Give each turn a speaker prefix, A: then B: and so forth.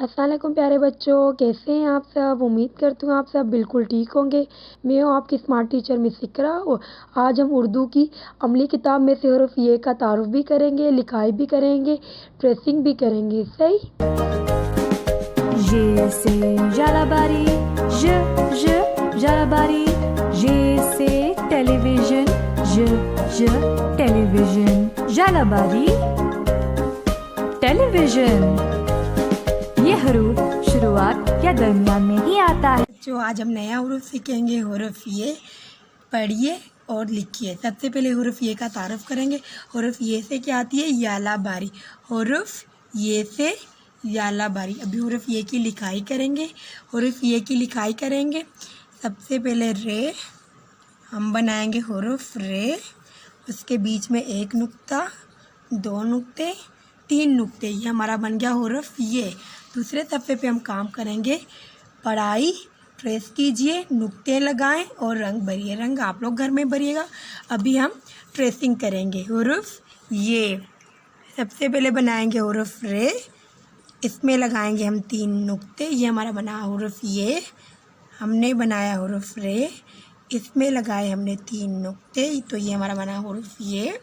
A: अस्सलाम वालेकुम प्यारे बच्चों, कैसे हैं आप सब। उम्मीद करती हूँ आप सब बिल्कुल ठीक होंगे। मैं हूँ आपकी स्मार्ट टीचर मिस इकरा और आज हम उर्दू की अमली किताब में से हरफ ये का तारुफ भी करेंगे, लिखाई भी करेंगे, ट्रेसिंग भी करेंगे। सही।
B: ये से जालाबारी, जालाबारी, ये से टेलीविजन, टेलीविजन, जालाबारी, टेलीविजन। ये हरूफ शुरुआत या दरमियान में ही आता है।
A: जो आज हम नया हुरूफ सीखेंगे, हुरूफ ये। पढ़िए और लिखिए। सबसे पहले हुरूफ ये का तारुफ करेंगे। हुरूफ ये से क्या आती है? याला बारी। हुरूफ ये से याला बारी। अभी हुरूफ ये की लिखाई करेंगे। हुरूफ ये की लिखाई करेंगे। सबसे पहले रे हम बनाएंगे हुरूफ रे। उसके बीच में एक नुक्ता, दो नुक्ते, तीन नुक्ते। ये हमारा बन गया हुरूफ ये। दूसरे सफ़े पे हम काम करेंगे पढ़ाई। ट्रेस कीजिए, नुक्ते लगाएं और रंग भरिए। रंग आप लोग घर में भरिएगा। अभी हम ट्रेसिंग करेंगे हुरूफ ये। सबसे पहले बनाएंगे हुरूफ रे। इसमें लगाएंगे हम तीन नुक्ते। ये हमारा बना हुरूफ ये। हमने बनाया हुरूफ रे, इसमें लगाए हमने तीन नुक्ते, तो ये हमारा बना हुरूफ ये।